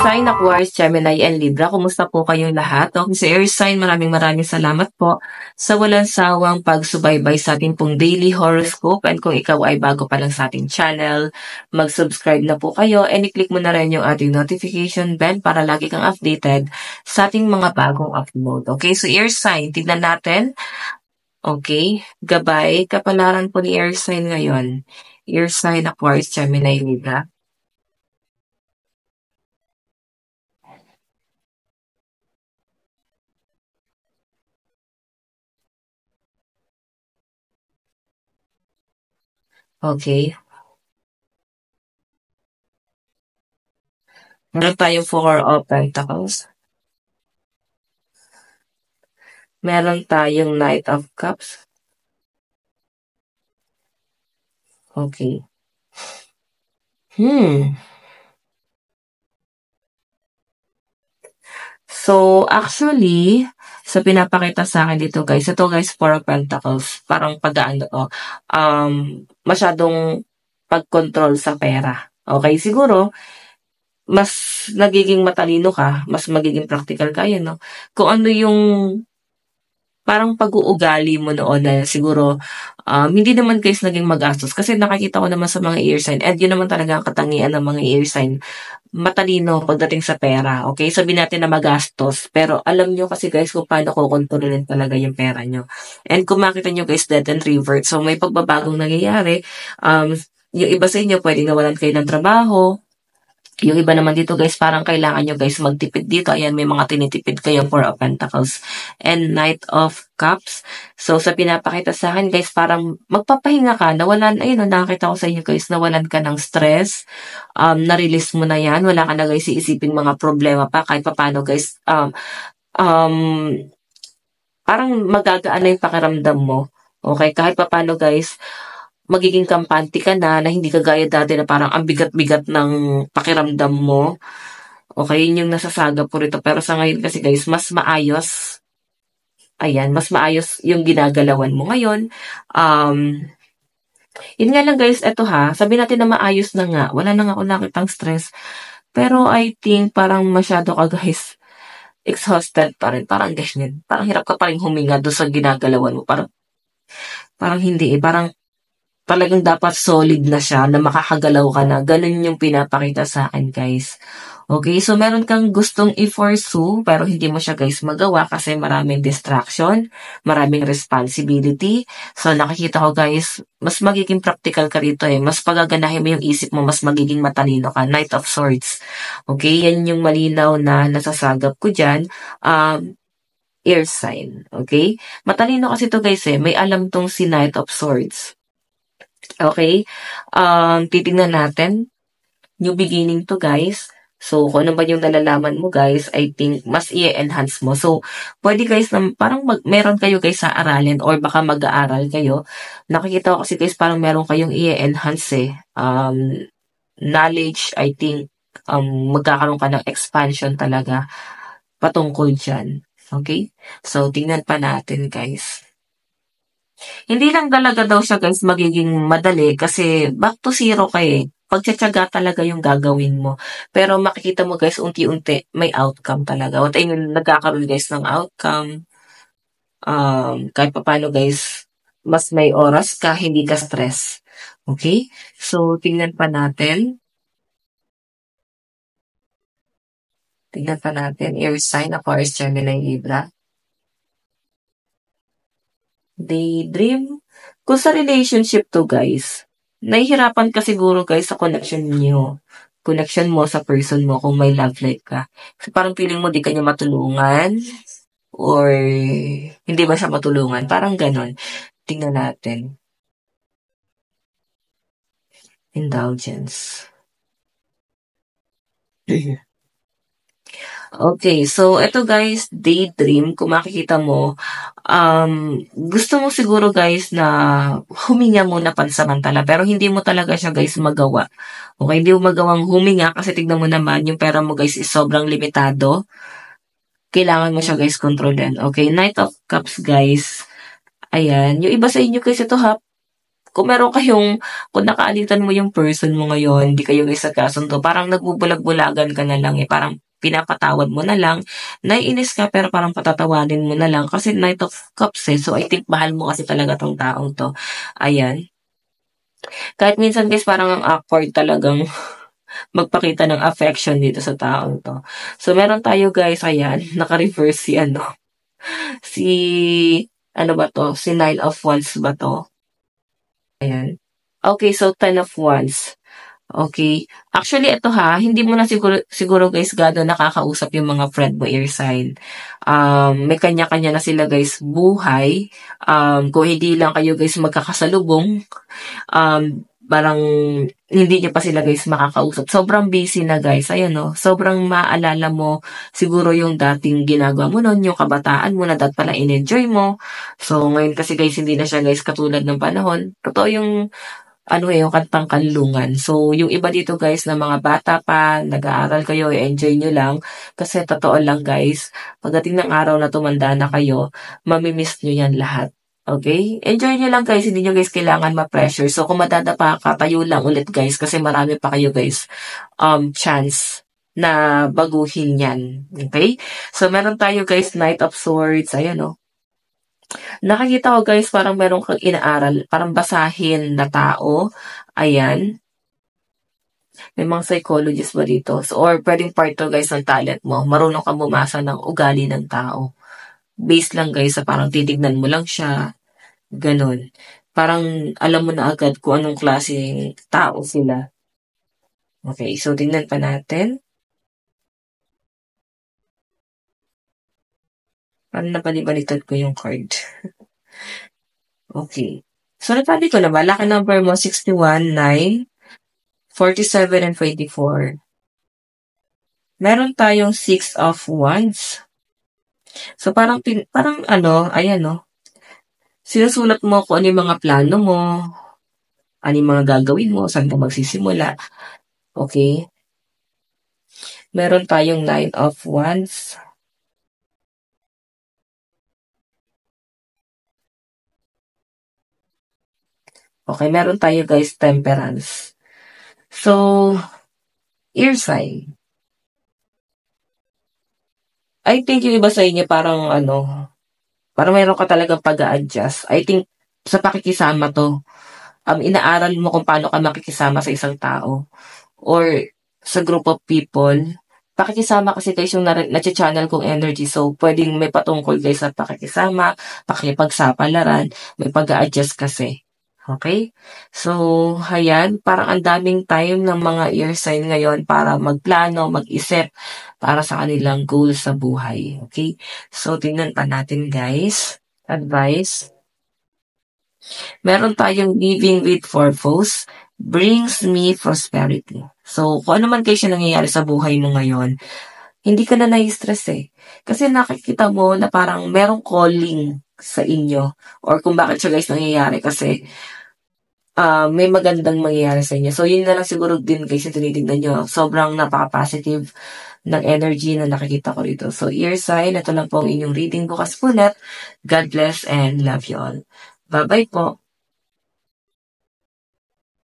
Sign, Aquarius, Gemini, and Libra. Kumusta po kayong lahat? Okay, sa Air Sign, maraming salamat po sa walang sawang pagsubaybay sa ating pong daily horoscope. And kung ikaw ay bago pa lang sa ating channel, mag-subscribe na po kayo and i-click mo na rin yung ating notification bell para lagi kang updated sa ating mga bagong upload. Okay, so Air Sign, tignan natin. Okay, gabay, kapalaran po ni Air Sign ngayon. Air Sign, Aquarius, Gemini, Libra. Okay. Meron tayong Four of Pentacles. Meron tayong Knight of Cups. Okay. So, actually, sa pinapakita sa akin dito guys, ito guys, Four of Pentacles, parang pag-ano to, masyadong pag-control sa pera. Okay, siguro, mas nagiging matalino ka, mas magiging practical ka yun, no? Kung ano yung parang pag-uugali mo noon na siguro, hindi naman guys naging magastos. Kasi nakikita ko naman sa mga air sign, and yun naman talaga ang katangian ng mga air sign, matalino pagdating sa pera. Okay, sabihin natin na magastos, pero alam nyo kasi guys kung paano kukontrolin talaga yung pera nyo. And kung makita nyo guys, death and revert, so may pagbabagong nangyayari. Yung iba sa inyo, pwedeng nawalan kayo ng trabaho. Yung iba naman dito guys, parang kailangan nyo guys magtipid dito. Ayan, may mga tinitipid kayo, Four of Pentacles and Knight of Cups. So, sa pinapakita sa akin guys, parang magpapahinga ka, nawalan, ayun, nakakita ko sa inyo guys, nawalan ka ng stress, na-release mo na yan, wala ka na guys iisipin mga problema pa, kahit papano guys, parang magagaan na yung pakiramdam mo. Okay, kahit papano guys, magiging kampante ka na hindi ka gaya dati na parang ang bigat-bigat ng pakiramdam mo. Okay, yun yung nasasagap ko rito. Pero sa ngayon kasi guys, mas maayos. Ayan, mas maayos yung ginagalawan mo ngayon. Yun nga lang guys, eto ha, sabi natin na maayos na nga. Wala na nga ako nakitang stress. Pero I think parang masyado ka guys exhausted pa rin. Parang ganyan. Parang hirap ka pa rin huminga doon sa ginagalawan mo. Parang hindi eh. Parang talagang dapat solid na siya, na makakagalaw ka na. Ganun yung pinapakita sa akin, guys. Okay, so meron kang gustong i-pursue, pero hindi mo siya, guys, magawa kasi maraming distraction, maraming responsibility. So, nakikita ko, guys, mas magiging practical ka rito eh. Mas pagaganahin mo yung isip mo, mas magiging matalino ka. Knight of Swords. Okay, yan yung malinaw na nasasagap ko dyan. Air sign. Okay? Matalino kasi to guys eh. May alam tong si Knight of Swords. Okay? Titingnan natin new beginning to guys. So, kung ano ba yung nalalaman mo guys, I think mas i-enhance mo. So, pwede guys na parang meron kayo guys sa aralin or baka mag-aaral kayo. Nakikita ko kasi guys parang meron kayong i-enhance eh. Knowledge, I think magkakaroon ka ng expansion talaga patungkol dyan. Okay? So, tingnan pa natin guys. Hindi lang talaga daw siya guys magiging madali kasi back to zero ka eh. Pagtsatsaga talaga yung gagawin mo. Pero makikita mo guys, unti-unti may outcome talaga. O tayo nagkakaroon guys ng outcome. Kahit paano guys, mas may oras ka, hindi ka stress. Okay? So, tingnan pa natin. Tingnan pa natin. Air sign, Aquarius, Gemini, Libra. Daydream. Kung sa relationship to guys, nahihirapan ka siguro guys sa connection niyo. Connection mo sa person mo kung may love life ka. So parang feeling mo di ka niya matulungan or hindi ba siya matulungan. Parang ganon. Tingnan natin. Indulgence. Okay, so ito guys, daydream, kung makikita mo, gusto mo siguro guys na huminga muna pansamantala, pero hindi mo talaga siya guys magawa. Okay, hindi mo magawang huminga kasi tignan mo naman, yung pera mo guys is sobrang limitado. Kailangan mo siya guys kontrolin. Okay, Knight of Cups guys. Ayan, yung iba sa inyo guys ito ha, kung meron kayong kung nakaalitan mo yung person mo ngayon, hindi kayo guys nagkasundo, parang nagbubulag-bulagan ka na lang, eh, parang pinapatawad mo na lang, naiinis ka pero parang patatawanin mo na lang kasi Knight of Cups, eh. So, I think mahal mo kasi talaga 'tong taong 'to, ayan. Kahit minsan guys parang ang awkward talagang magpakita ng affection dito sa taong 'to. So, meron tayo guys, ayan, naka-reverse si ano, si ano ba 'to, si Nine of Wands ba 'to? Ayan. Okay, so Ten of Wands. Okay. Actually ito ha, hindi mo na siguro siguro guys gaano nakakausap yung mga friend mo ear sign. May kanya-kanya na sila guys buhay. Kung hindi lang kayo guys magkakasalubong, parang hindi niyo pa sila guys makakausap. Sobrang busy na guys. Ayan no, sobrang maalala mo siguro yung dating ginagawa mo noon, yung kabataan mo na pala in-enjoy mo. So ngayon kasi guys hindi na siya guys katulad ng panahon. Totoo yung ano eh, yung kantang Kanlungan. So, yung iba dito guys na mga bata pa, nag-aaral kayo, enjoy nyo lang. Kasi totoo lang guys, pagdating ng araw na tumanda na kayo, mamimiss nyo yan lahat. Okay? Enjoy nyo lang guys, hindi nyo guys kailangan ma-pressure. So, kung madadapa ka, tayo lang ulit guys, kasi marami pa kayo guys, chance na baguhin yan. Okay? So, meron tayo guys, Knight of Swords, ayan o. Nakikita ko guys parang meron kang inaaral, parang basahin na tao, ayan. May mga psychologist ba dito? So, or puwedeng part 'to guys ng talent mo, marunong kang bumasa ng ugali ng tao. Based lang guys sa parang titignan mo lang siya, gano'n. Parang alam mo na agad kung anong klaseng tao sila. Okay, so tingnan pa natin. Parang nabalibaliktad ko yung card. Okay. So, nasabi ko na ba, lucky number mo 61, 9, 47, and 24. Meron tayong Six of Wands. So, parang ano, ayan 'no, sinusulat mo kung ano yung mga plano mo, ano yung mga gagawin mo, saan ka magsisimula, okay. Meron tayong Nine of Wands. Okay, meron tayo guys Temperance. So, ear sign. I think yung iba sa inyo parang ano, parang meron ka talagang pag-a-adjust. I think sa pakikisama 'to, inaaral mo kung paano ka makikisama sa isang tao or sa group of people. Pakikisama kasi guys yung nache-channel kong energy. So, pwedeng may patungkol guys sa pakikisama, pakikipagsapalaran, may pag-a-adjust kasi. Okay? So, ayan, parang ang daming time ng mga ear sign ngayon para magplano, mag-isip para sa kanilang goals sa buhay. Okay? So, tingnan pa natin guys. Advice. Meron tayong living with purpose brings me prosperity. So, kung ano man kayo siya nangyayari sa buhay mo ngayon, hindi ka na nai-stress eh. Kasi nakikita mo na parang merong calling sa inyo or kung bakit siya guys nangyayari kasi may magandang mangyayari sa inyo. So, yun na lang siguro din guys yung tinitignan nyo. Sobrang napaka-positive ng energy na nakikita ko rito. So, ear sign, ito lang po ang inyong reading bukas po net. God bless and love you all. Bye-bye po.